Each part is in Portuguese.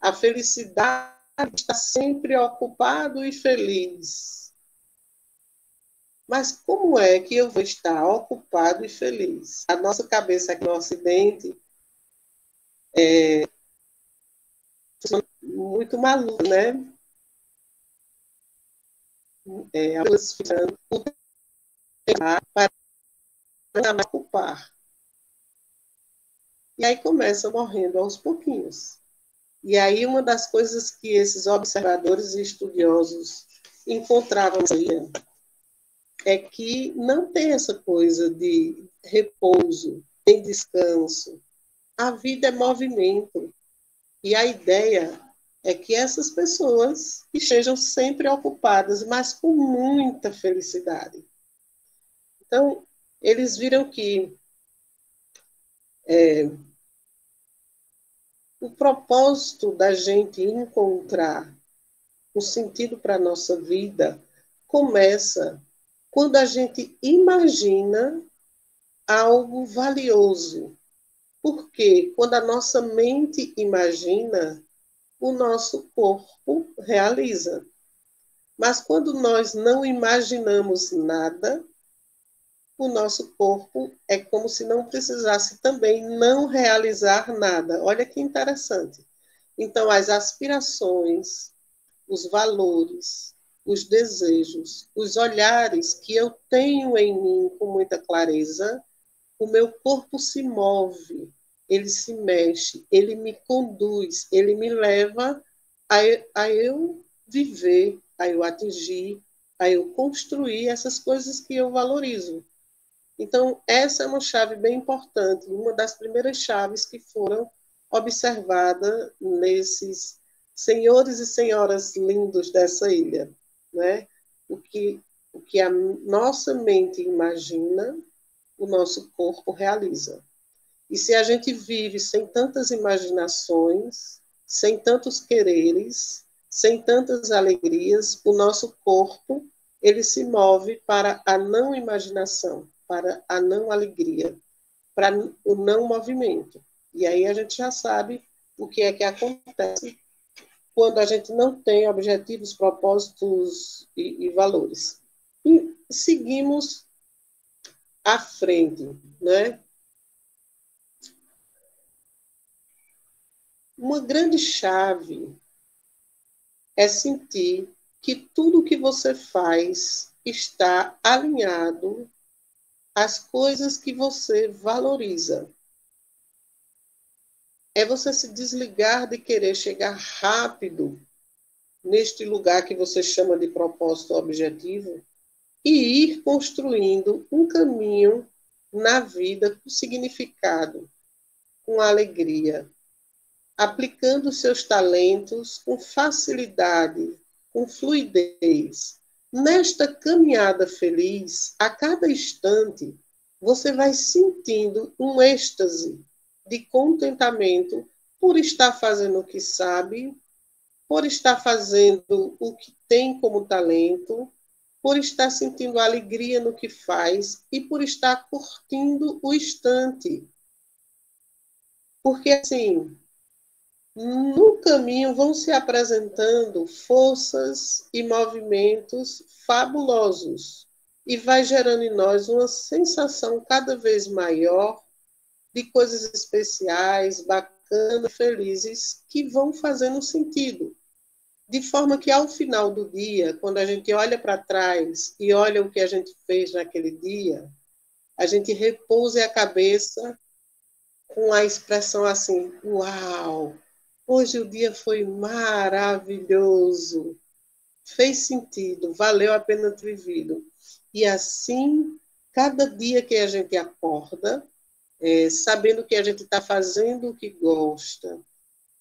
A felicidade está sempre ocupado e feliz. Mas como é que eu vou estar ocupado e feliz? A nossa cabeça aqui no Ocidente é muito maluca, né? Elas ficam para me ocupar. E aí começa morrendo aos pouquinhos. E aí uma das coisas que esses observadores e estudiosos encontravam é que não tem essa coisa de repouso, nem descanso. A vida é movimento. E a ideia é que essas pessoas estejam sempre ocupadas, mas com muita felicidade. Então, eles viram que o propósito da gente encontrar um sentido para a nossa vida começa quando a gente imagina algo valioso. Porque quando a nossa mente imagina, o nosso corpo realiza. Mas quando nós não imaginamos nada, o nosso corpo é como se não precisasse também não realizar nada. Olha que interessante. Então, as aspirações, os valores, os desejos, os olhares que eu tenho em mim com muita clareza, o meu corpo se move, ele se mexe, ele me conduz, ele me leva a eu viver, a eu atingir, a eu construir essas coisas que eu valorizo. Então, essa é uma chave bem importante, uma das primeiras chaves que foram observadas nesses senhores e senhoras lindos dessa ilha, né? O que a nossa mente imagina, o nosso corpo realiza. E se a gente vive sem tantas imaginações, sem tantos quereres, sem tantas alegrias, o nosso corpo ele se move para a não imaginação, para a não alegria, para o não movimento. E aí a gente já sabe o que é que acontece quando a gente não tem objetivos, propósitos e valores. E seguimos à frente, né? Uma grande chave é sentir que tudo que você faz está alinhado às coisas que você valoriza. É você se desligar de querer chegar rápido neste lugar que você chama de propósito objetivo e ir construindo um caminho na vida com significado, com alegria, aplicando seus talentos com facilidade, com fluidez. Nesta caminhada feliz, a cada instante, você vai sentindo um êxtase de contentamento por estar fazendo o que sabe, por estar fazendo o que tem como talento, por estar sentindo alegria no que faz e por estar curtindo o instante. Porque, assim, no caminho vão se apresentando forças e movimentos fabulosos e vai gerando em nós uma sensação cada vez maior de coisas especiais, bacanas, felizes, que vão fazendo sentido. De forma que, ao final do dia, quando a gente olha para trás e olha o que a gente fez naquele dia, a gente repousa a cabeça com a expressão assim: uau! Hoje o dia foi maravilhoso, fez sentido, valeu a pena ter vivido. E assim, cada dia que a gente acorda, sabendo que a gente está fazendo o que gosta,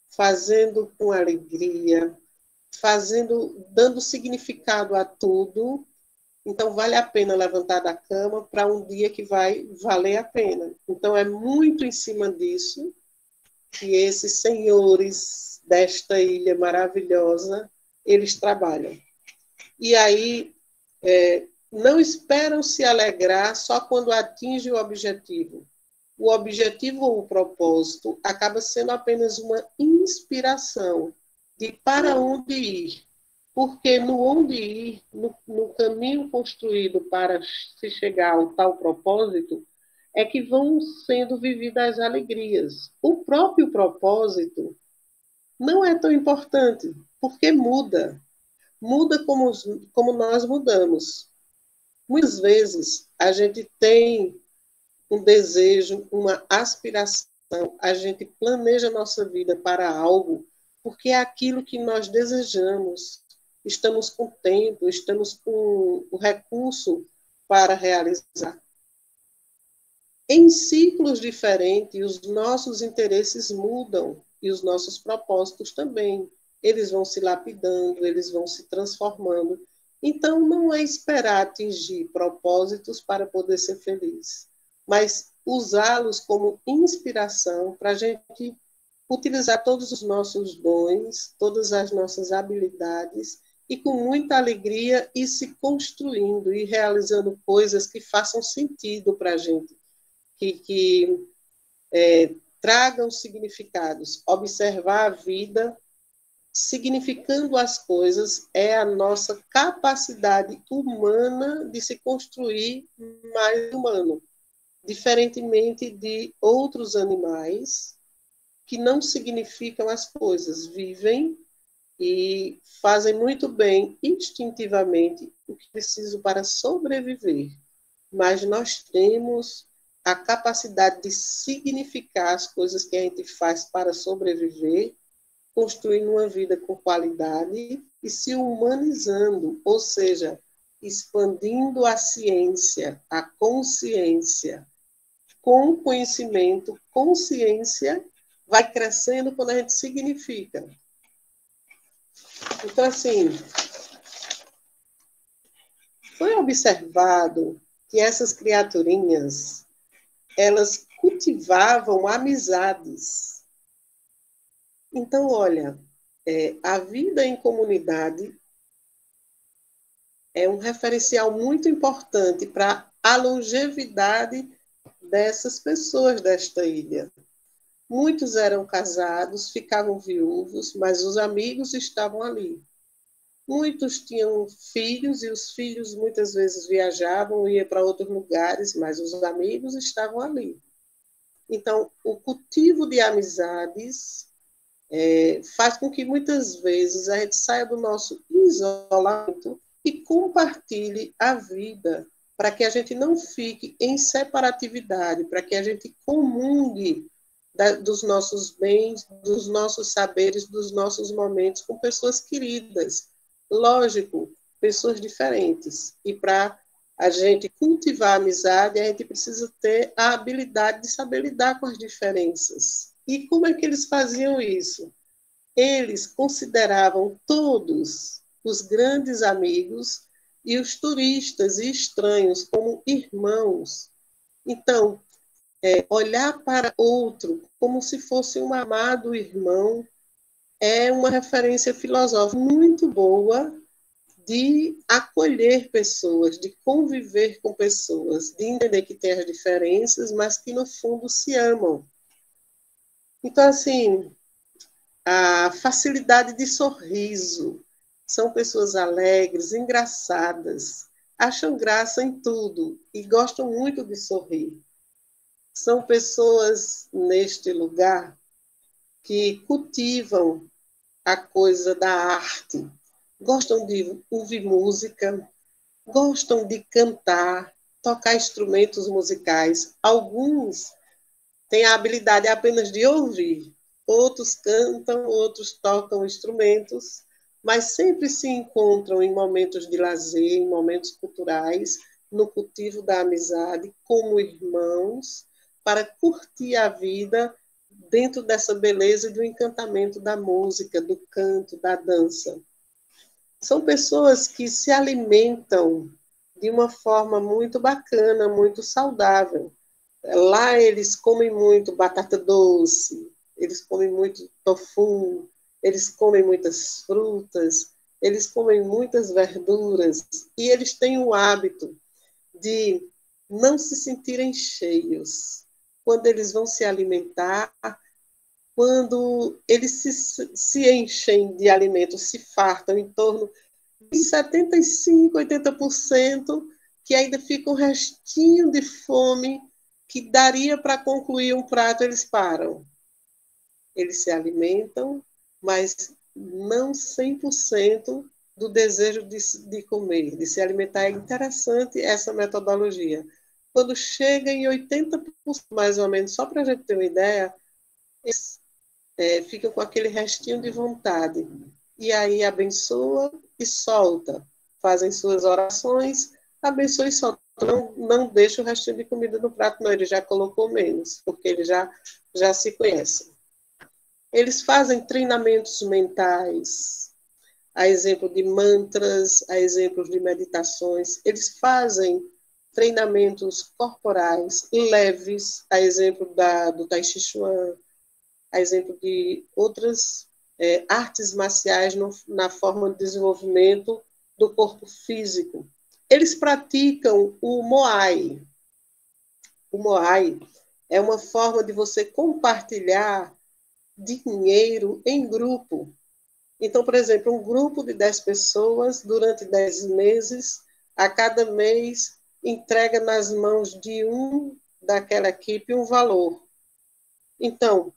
fazendo com alegria, fazendo, dando significado a tudo, então vale a pena levantar da cama para um dia que vai valer a pena. Então é muito em cima disso que esses senhores desta ilha maravilhosa, eles trabalham. E aí, não esperam se alegrar só quando atingem o objetivo, o objetivo ou o propósito acaba sendo apenas uma inspiração de para onde ir. Porque no onde ir, no caminho construído para se chegar ao tal propósito, é que vão sendo vividas as alegrias. O próprio propósito não é tão importante, porque muda. Muda como nós mudamos. Muitas vezes a gente tem um desejo, uma aspiração, a gente planeja a nossa vida para algo, porque é aquilo que nós desejamos. Estamos com tempo, estamos com o recurso para realizar. Em ciclos diferentes, os nossos interesses mudam e os nossos propósitos também. Eles vão se lapidando, eles vão se transformando. Então, não é esperar atingir propósitos para poder ser feliz, mas usá-los como inspiração para a gente utilizar todos os nossos dons, todas as nossas habilidades e com muita alegria ir se construindo e realizando coisas que façam sentido para a gente, que tragam significados. Observar a vida significando as coisas é a nossa capacidade humana de se construir mais humano, diferentemente de outros animais que não significam as coisas, vivem e fazem muito bem instintivamente o que precisam para sobreviver. Mas nós temos a capacidade de significar as coisas que a gente faz para sobreviver, construindo uma vida com qualidade e se humanizando, ou seja, expandindo a ciência, a consciência. Com o conhecimento, consciência vai crescendo quando a gente significa. Então, assim, foi observado que essas criaturinhas, elas cultivavam amizades. Então, olha, a vida em comunidade é um referencial muito importante para a longevidade dessas pessoas desta ilha. Muitos eram casados, ficavam viúvos, mas os amigos estavam ali. Muitos tinham filhos e os filhos muitas vezes viajavam, iam para outros lugares, mas os amigos estavam ali. Então, o cultivo de amizades faz com que muitas vezes a gente saia do nosso isolamento e compartilhe a vida, para que a gente não fique em separatividade, para que a gente comungue dos nossos bens, dos nossos saberes, dos nossos momentos com pessoas queridas. Lógico, pessoas diferentes. E para a gente cultivar a amizade, a gente precisa ter a habilidade de saber lidar com as diferenças. E como é que eles faziam isso? Eles consideravam todos os grandes amigos e os turistas e estranhos como irmãos. Então, olhar para outro como se fosse um amado irmão é uma referência filosófica muito boa de acolher pessoas, de conviver com pessoas, de entender que tem as diferenças, mas que no fundo se amam. Então, assim, a facilidade de sorriso, são pessoas alegres, engraçadas, acham graça em tudo e gostam muito de sorrir. São pessoas neste lugar que cultivam a coisa da arte, gostam de ouvir música, gostam de cantar, tocar instrumentos musicais. Alguns têm a habilidade apenas de ouvir, outros cantam, outros tocam instrumentos, mas sempre se encontram em momentos de lazer, em momentos culturais, no cultivo da amizade, como irmãos, para curtir a vida dentro dessa beleza e do encantamento da música, do canto, da dança. São pessoas que se alimentam de uma forma muito bacana, muito saudável. Lá eles comem muito batata doce, eles comem muito tofu, eles comem muitas frutas, eles comem muitas verduras e eles têm o hábito de não se sentirem cheios. quando eles vão se alimentar, quando eles se enchem de alimentos, se fartam em torno de 75%, 80%, que ainda fica um restinho de fome que daria para concluir um prato, eles param. Eles se alimentam, mas não 100% do desejo de comer, de se alimentar. É interessante essa metodologia. Quando chega em 80%, mais ou menos, só para a gente ter uma ideia, eles ficam com aquele restinho de vontade. E aí abençoa e solta. Fazem suas orações, abençoa e solta. Não deixa o restinho de comida no prato, não. Ele já colocou menos, porque ele já se conhece. Eles fazem treinamentos mentais, a exemplo de mantras, a exemplo de meditações. Eles fazem treinamentos corporais leves, a exemplo do Tai Chi Chuan, a exemplo de outras artes marciais na forma de desenvolvimento do corpo físico. Eles praticam o Moai. O Moai é uma forma de você compartilhar dinheiro em grupo. Então, por exemplo, um grupo de 10 pessoas, durante 10 meses, a cada mês, entrega nas mãos de um daquela equipe um valor. Então,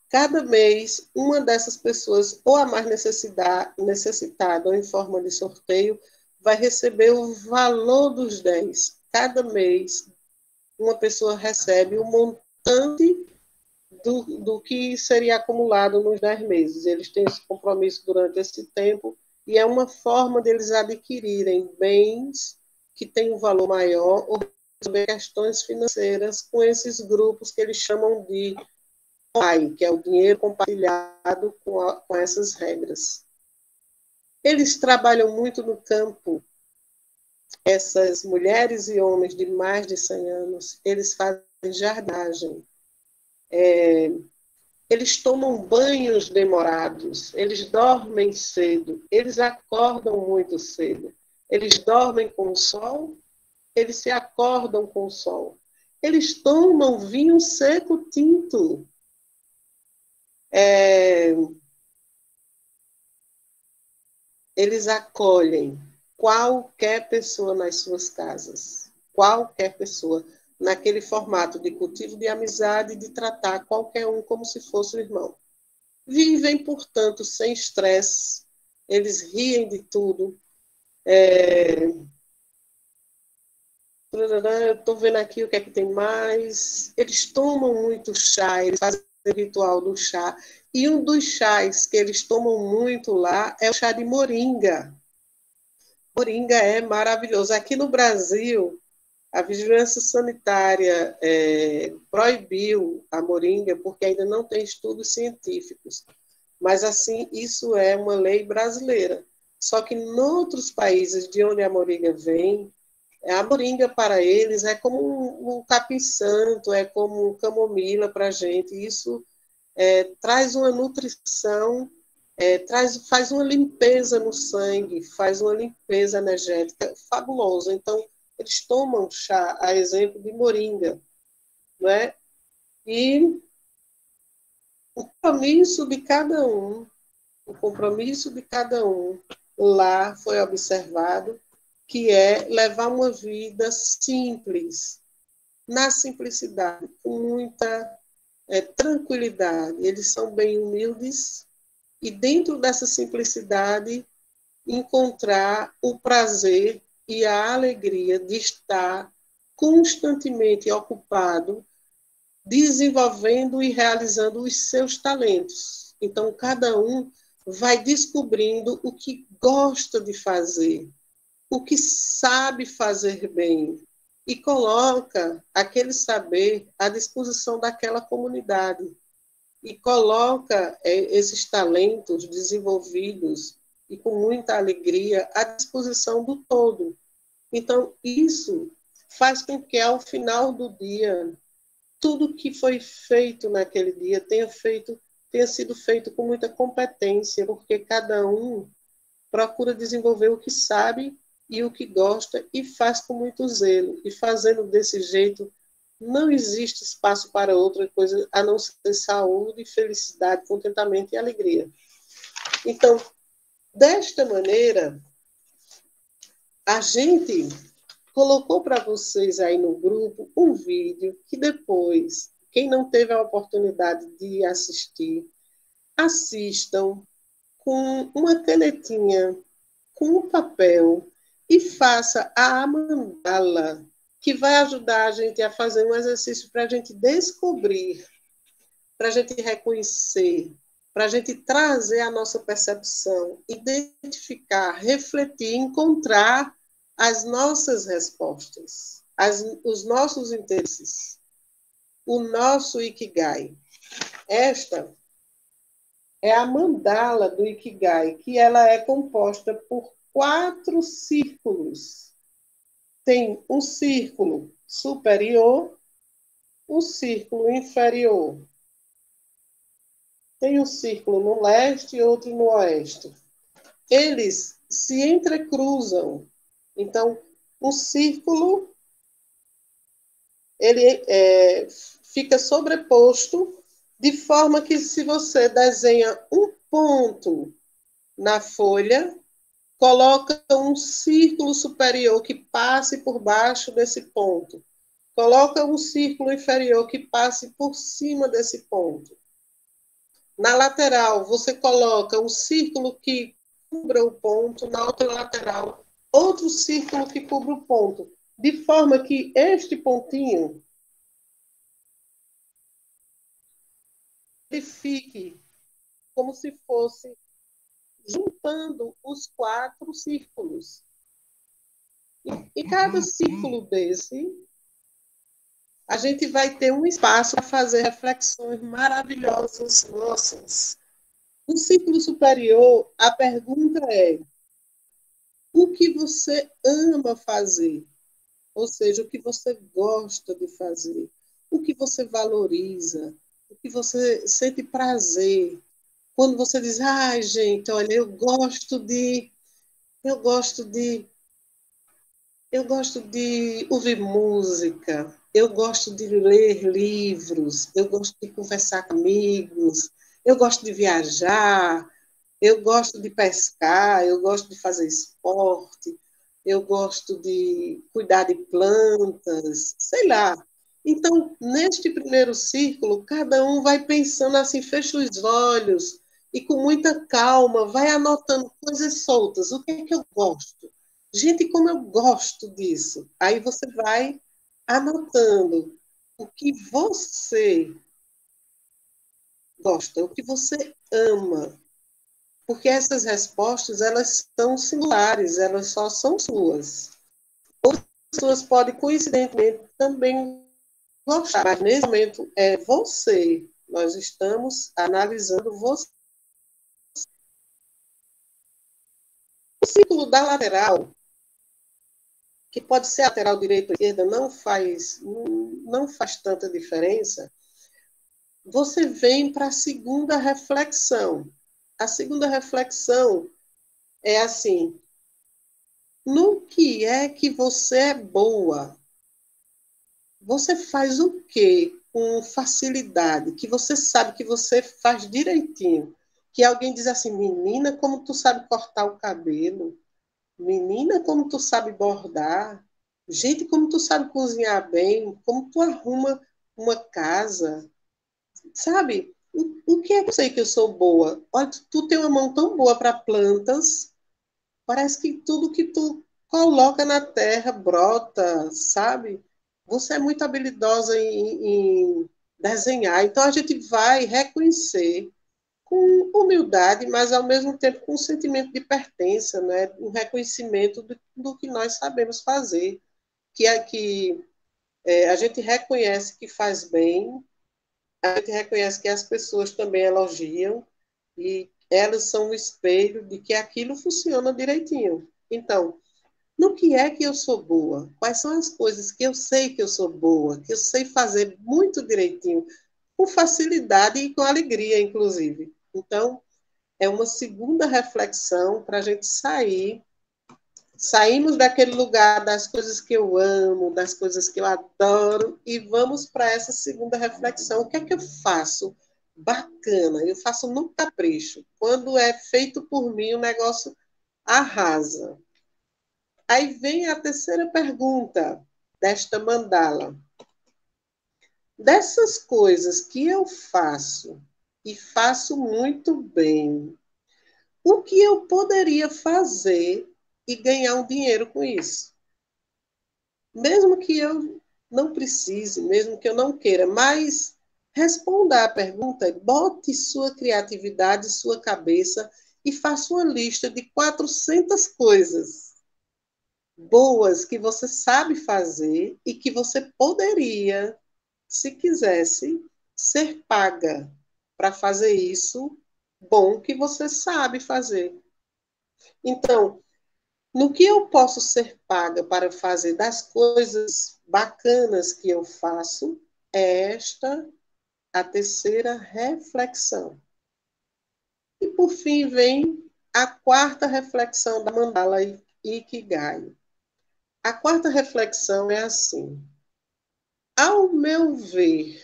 cada mês, uma dessas pessoas, ou a mais necessitada, ou em forma de sorteio, vai receber o valor dos 10. Cada mês, uma pessoa recebe o montante do que seria acumulado nos 10 meses. Eles têm esse compromisso durante esse tempo e é uma forma deles adquirirem bens que têm um valor maior ou resolver questões financeiras com esses grupos que eles chamam de PAI, que é o dinheiro compartilhado com essas regras. Eles trabalham muito no campo. Essas mulheres e homens de mais de 100 anos, eles fazem jardinagem. Eles tomam banhos demorados, eles dormem cedo, eles acordam muito cedo. Eles dormem com o sol, eles se acordam com o sol. Eles tomam vinho seco tinto. Eles acolhem qualquer pessoa nas suas casas. Qualquer pessoa. Naquele formato de cultivo de amizade, de tratar qualquer um como se fosse um irmão. Vivem, portanto, sem estresse, eles riem de tudo. Eu estou vendo aqui o que é que tem mais. Eles tomam muito chá, eles fazem o ritual do chá. E um dos chás que eles tomam muito lá é o chá de moringa. Moringa é maravilhoso. Aqui no Brasil, a Vigilância Sanitária proibiu a moringa porque ainda não tem estudos científicos. Mas, assim, isso é uma lei brasileira. Só que em outros países de onde a moringa vem, a moringa para eles é como um capim-santo, é como um camomila para a gente. Isso traz uma nutrição, faz uma limpeza no sangue, faz uma limpeza energética fabulosa. Então, eles tomam chá, a exemplo de moringa, não é? E o compromisso de cada um, o compromisso de cada um lá foi observado, que é levar uma vida simples, na simplicidade, com muita tranquilidade. Eles são bem humildes e dentro dessa simplicidade encontrar o prazer e a alegria de estar constantemente ocupado, desenvolvendo e realizando os seus talentos. Então, cada um vai descobrindo o que gosta de fazer, o que sabe fazer bem, e coloca aquele saber à disposição daquela comunidade. E coloca esses talentos desenvolvidos e com muita alegria à disposição do todo. Então, isso faz com que, ao final do dia, tudo que foi feito naquele dia tenha sido feito com muita competência, porque cada um procura desenvolver o que sabe e o que gosta e faz com muito zelo. E fazendo desse jeito, Não existe espaço para outra coisa a não ser saúde, felicidade, contentamento e alegria. Então, desta maneira, a gente colocou para vocês aí no grupo um vídeo que depois, quem não teve a oportunidade de assistir, assistam com uma canetinha, com um papel e faça a mandala, que vai ajudar a gente a fazer um exercício para a gente descobrir, para a gente reconhecer, para a gente trazer a nossa percepção, identificar, refletir, encontrar as nossas respostas, os nossos interesses, o nosso Ikigai. Esta é a mandala do Ikigai, que ela é composta por 4 círculos. Tem um círculo superior, um círculo inferior. Tem um círculo no leste e outro no oeste. Eles se entrecruzam. Então, um círculo ele fica sobreposto de forma que, se você desenha um ponto na folha, coloca um círculo superior que passe por baixo desse ponto. Coloca um círculo inferior que passe por cima desse ponto. Na lateral, você coloca um círculo que cubra o ponto, na outra lateral, outro círculo que cubra o ponto, de forma que este pontinho ele fique como se fosse juntando os 4 círculos. E cada círculo desse, a gente vai ter um espaço para fazer reflexões maravilhosas nossas. No círculo superior, a pergunta é: o que você ama fazer? Ou seja, o que você gosta de fazer? O que você valoriza? O que você sente prazer? Quando você diz, ai, gente, olha, eu gosto de Eu gosto de ouvir música, eu gosto de ler livros, eu gosto de conversar com amigos, eu gosto de viajar, eu gosto de pescar, eu gosto de fazer esporte, eu gosto de cuidar de plantas, sei lá. Então, neste primeiro círculo, cada um vai pensando assim, fecha os olhos e com muita calma vai anotando coisas soltas. O que é que eu gosto? Gente, como eu gosto disso. Aí você vai anotando o que você gosta, o que você ama. Porque essas respostas, elas são singulares, elas só são suas. Outras pessoas podem, coincidentemente, também gostar, mas nesse momento é você. Nós estamos analisando você. O círculo da lateral, que pode ser a lateral direita ou esquerda, não faz tanta diferença. Você vem para a segunda reflexão. A segunda reflexão é assim: no que é que você é boa? Você faz o quê com facilidade? Que você sabe que você faz direitinho. Que alguém diz assim, menina, como tu sabe cortar o cabelo. Menina, como tu sabe bordar. Gente, como tu sabe cozinhar bem. Como tu arruma uma casa. Sabe? O que é que eu sei que eu sou boa? Olha, tu tem uma mão tão boa para plantas. Parece que tudo que tu coloca na terra brota, sabe? Você é muito habilidosa em desenhar. Então a gente vai reconhecer com humildade, mas ao mesmo tempo com um sentimento de pertença, né? Um reconhecimento do que nós sabemos fazer, que a gente reconhece que faz bem, a gente reconhece que as pessoas também elogiam e elas são um espelho de que aquilo funciona direitinho. Então, no que é que eu sou boa? Quais são as coisas que eu sei que eu sou boa, que eu sei fazer muito direitinho, com facilidade e com alegria, inclusive. Então, é uma segunda reflexão para a gente sair Saímos daquele lugar das coisas que eu amo, das coisas que eu adoro, e vamos para essa segunda reflexão. O que é que eu faço? Bacana, eu faço no capricho. Quando é feito por mim, o negócio arrasa. Aí vem a terceira pergunta desta mandala. Dessas coisas que eu faço, e faço muito bem, o que eu poderia fazer e ganhar um dinheiro com isso? Mesmo que eu não precise, mesmo que eu não queira, mas responda à pergunta, bote sua criatividade, sua cabeça e faça uma lista de 400 coisas boas que você sabe fazer e que você poderia, se quisesse, ser paga para fazer isso bom que você sabe fazer. Então, no que eu posso ser paga para fazer das coisas bacanas que eu faço, é esta a terceira reflexão. E por fim vem a quarta reflexão da mandala Ikigai. A quarta reflexão é assim: ao meu ver,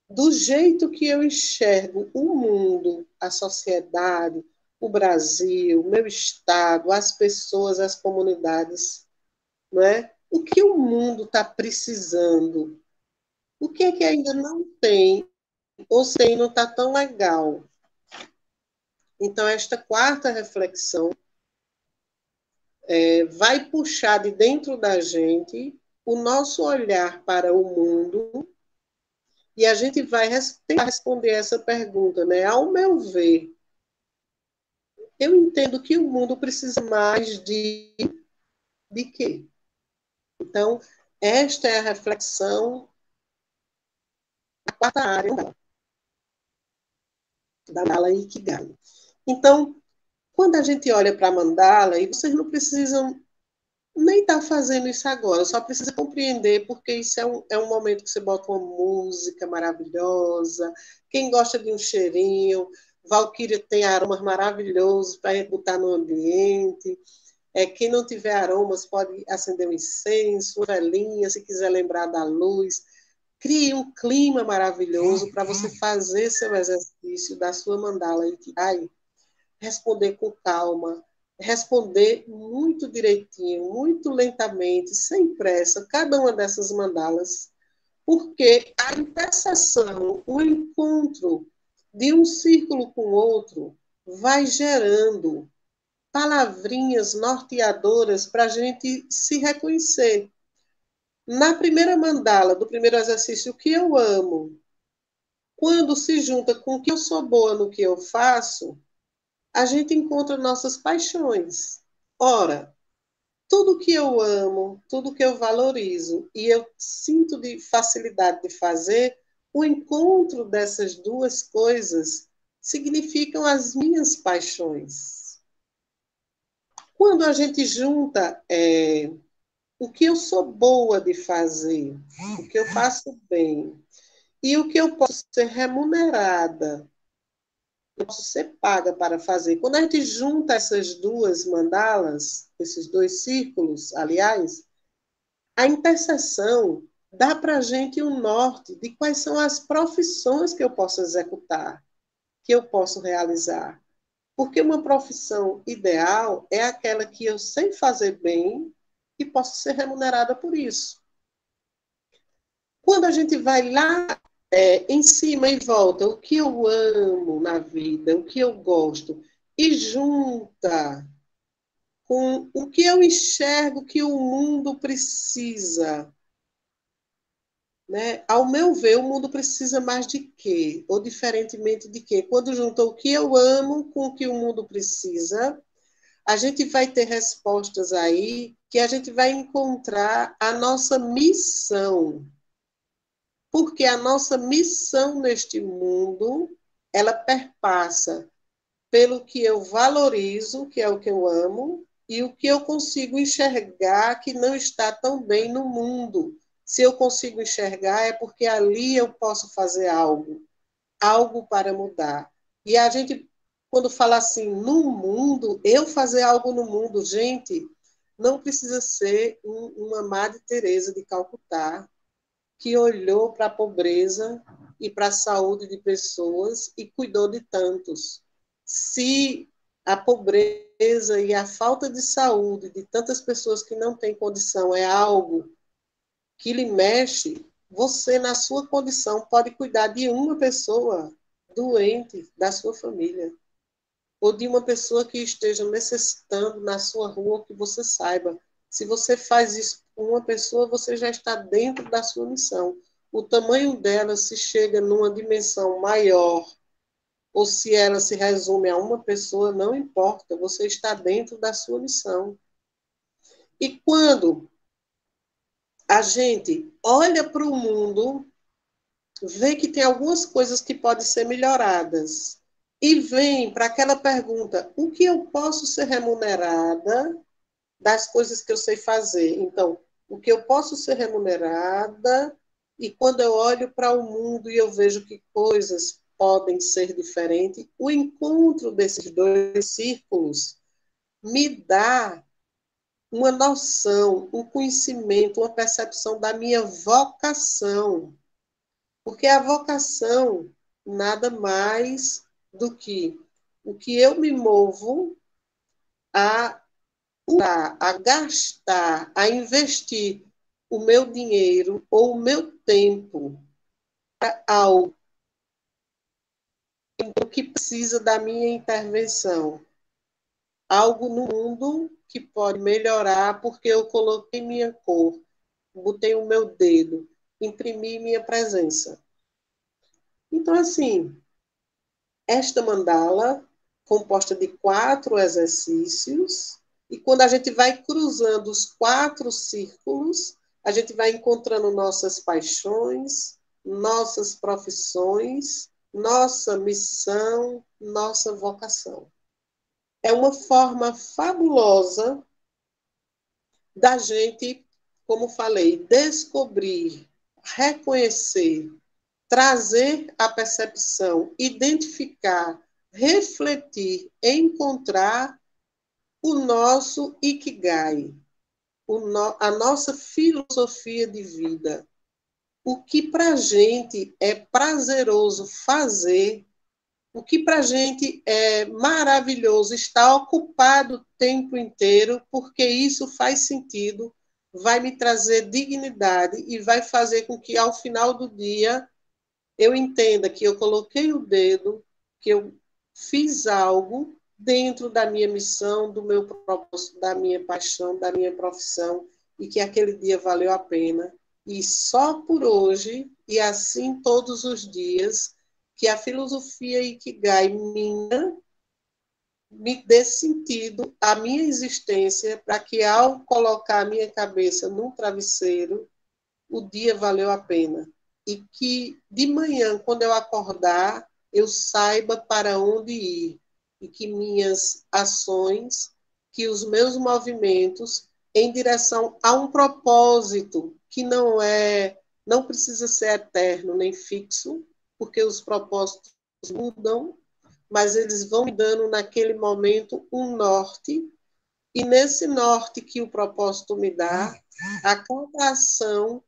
do jeito que eu enxergo o mundo, a sociedade, o Brasil, o meu estado, as pessoas, as comunidades, não é? O que o mundo está precisando? O que é que ainda não tem, ou se não está tão legal? Então, esta quarta reflexão vai puxar de dentro da gente o nosso olhar para o mundo e a gente vai tentar responder essa pergunta, né? Ao meu ver, eu entendo que o mundo precisa mais de quê? Então, esta é a reflexão, a quarta área da Mala Ikigai. Então, quando a gente olha para a mandala, e vocês não precisam nem estar fazendo isso agora, só precisa compreender, porque isso é um momento que você bota uma música maravilhosa, quem gosta de um cheirinho, Valquíria tem aromas maravilhosos para botar no ambiente, quem não tiver aromas pode acender um incenso, uma velinha, se quiser lembrar da luz, crie um clima maravilhoso para você fazer seu exercício da sua mandala Ikigai, responder com calma, responder muito direitinho, muito lentamente, sem pressa, cada uma dessas mandalas, porque a interseção, o encontro de um círculo com o outro, vai gerando palavrinhas norteadoras para a gente se reconhecer. Na primeira mandala do primeiro exercício, o que eu amo, quando se junta com o que eu sou boa no que eu faço, a gente encontra nossas paixões. Ora, tudo que eu amo, tudo que eu valorizo e eu sinto de facilidade de fazer, o encontro dessas duas coisas significam as minhas paixões. Quando a gente junta o que eu sou boa de fazer, o que eu faço bem, e o que eu posso ser remunerada, eu posso ser paga para fazer. Quando a gente junta essas duas mandalas, esses dois círculos, aliás, a interseção dá para a gente um norte de quais são as profissões que eu posso executar, que eu posso realizar. Porque uma profissão ideal é aquela que eu sei fazer bem e posso ser remunerada por isso. Quando a gente vai lá em cima e volta, o que eu amo na vida, o que eu gosto, e junta com o que eu enxergo que o mundo precisa, né? Ao meu ver, o mundo precisa mais de quê? Ou diferentemente de quê? Quando junta o que eu amo com o que o mundo precisa, a gente vai ter respostas aí que a gente vai encontrar a nossa missão. Porque a nossa missão neste mundo, ela perpassa pelo que eu valorizo, que é o que eu amo, e o que eu consigo enxergar que não está tão bem no mundo. Se eu consigo enxergar, é porque ali eu posso fazer algo, algo para mudar. E a gente quando fala assim, no mundo, eu fazer algo no mundo, gente, não precisa ser uma Madre Teresa de Calcutá, que olhou para a pobreza e para a saúde de pessoas e cuidou de tantos. Se a pobreza e a falta de saúde de tantas pessoas que não têm condição é algo que lhe mexe, você, na sua condição, pode cuidar de uma pessoa doente da sua família, ou de uma pessoa que esteja necessitando na sua rua, que você saiba. Se você faz isso com uma pessoa, você já está dentro da sua missão. O tamanho dela, se chega numa dimensão maior, ou se ela se resume a uma pessoa, não importa, você está dentro da sua missão. E quando a gente olha para o mundo, vê que tem algumas coisas que podem ser melhoradas, e vem para aquela pergunta: o que eu posso ser remunerada das coisas que eu sei fazer? Então, o que eu posso ser remunerada, e quando eu olho para o mundo e eu vejo que coisas podem ser diferentes, o encontro desses dois círculos me dá uma noção, um conhecimento, uma percepção da minha vocação. Porque a vocação nada mais do que o que eu me movo a usar, a gastar, a investir o meu dinheiro ou o meu tempo para algo que precisa da minha intervenção. Algo no mundo que pode melhorar porque eu coloquei minha cor, botei o meu dedo, imprimi minha presença. Então, assim, esta mandala, composta de 4 exercícios, e quando a gente vai cruzando os 4 círculos, a gente vai encontrando nossas paixões, nossas profissões, nossa missão, nossa vocação. É uma forma fabulosa da gente, como falei, descobrir, reconhecer, trazer a percepção, identificar, refletir, encontrar o nosso Ikigai, a nossa filosofia de vida. O que para a gente é prazeroso fazer, o que para a gente é maravilhoso estar ocupado o tempo inteiro, porque isso faz sentido, vai me trazer dignidade e vai fazer com que, ao final do dia, eu entenda que eu coloquei o dedo, que eu fiz algo dentro da minha missão, do meu propósito, da minha paixão, da minha profissão, e que aquele dia valeu a pena. E só por hoje, e assim todos os dias, que a filosofia Ikigai minha me dê sentido à minha existência, para que ao colocar a minha cabeça num travesseiro, o dia valeu a pena. E que de manhã, quando eu acordar, eu saiba para onde ir. E que minhas ações, que os meus movimentos em direção a um propósito que não precisa ser eterno nem fixo, porque os propósitos mudam, mas eles vão me dando naquele momento um norte, e nesse norte que o propósito me dá, a cada ação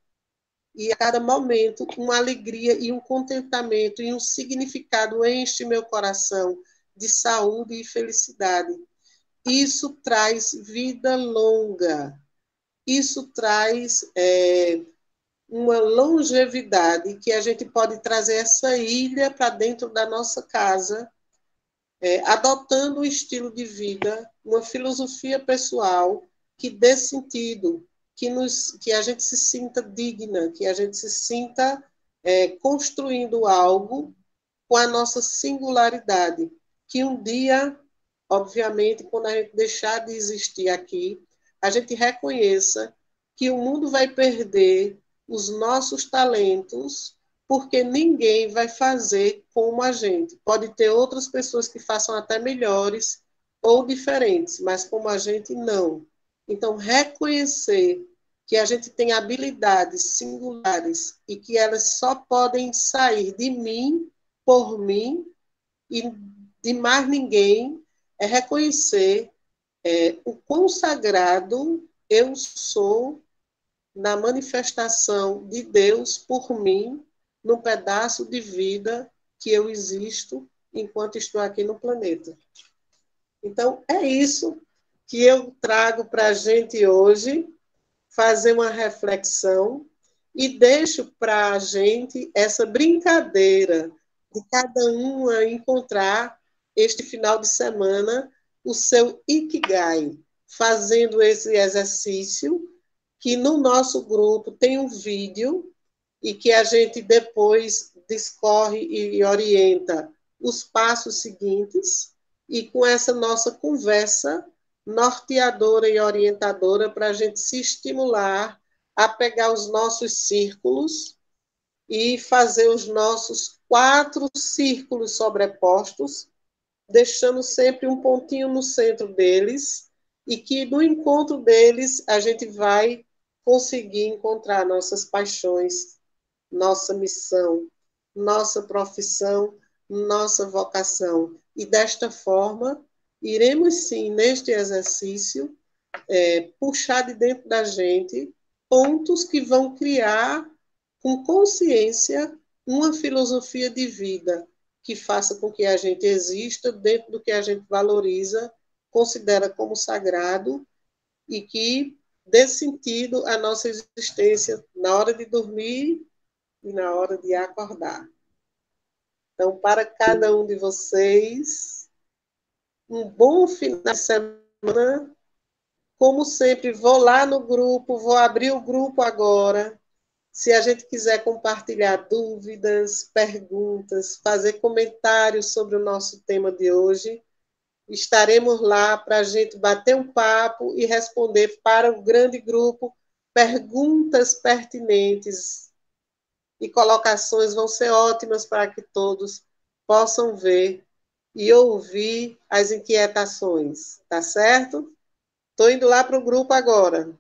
e a cada momento uma alegria e um contentamento e um significado enche meu coração de saúde e felicidade. Isso traz vida longa, isso traz uma longevidade, que a gente pode trazer essa ilha para dentro da nossa casa, adotando um estilo de vida, uma filosofia pessoal que dê sentido, que a gente se sinta digna, que a gente se sinta construindo algo com a nossa singularidade, que um dia, obviamente, quando a gente deixar de existir aqui, a gente reconheça que o mundo vai perder os nossos talentos, porque ninguém vai fazer como a gente. Pode ter outras pessoas que façam até melhores ou diferentes, mas como a gente, não. Então, reconhecer que a gente tem habilidades singulares e que elas só podem sair de mim, por mim, e de mais ninguém, é reconhecer o quão sagrado eu sou na manifestação de Deus por mim, num pedaço de vida que eu existo enquanto estou aqui no planeta. Então, é isso que eu trago para a gente hoje, fazer uma reflexão e deixo para a gente essa brincadeira de cada um a encontrar este final de semana o seu Ikigai, fazendo esse exercício que no nosso grupo tem um vídeo e que a gente depois discorre e orienta os passos seguintes, e com essa nossa conversa norteadora e orientadora para a gente se estimular a pegar os nossos círculos e fazer os nossos 4 círculos sobrepostos, deixando sempre um pontinho no centro deles, e que no encontro deles a gente vai conseguir encontrar nossas paixões, nossa missão, nossa profissão, nossa vocação. E desta forma, iremos sim, neste exercício, puxar de dentro da gente pontos que vão criar, com consciência, uma filosofia de vida que faça com que a gente exista dentro do que a gente valoriza, considera como sagrado, e que dê sentido à nossa existência na hora de dormir e na hora de acordar. Então, para cada um de vocês, um bom final de semana. Como sempre, vou lá no grupo, vou abrir o grupo agora. Se a gente quiser compartilhar dúvidas, perguntas, fazer comentários sobre o nosso tema de hoje, estaremos lá para a gente bater um papo e responder para o grande grupo perguntas pertinentes, e colocações vão ser ótimas para que todos possam ver e ouvir as inquietações, tá certo? Estou indo lá para o grupo agora.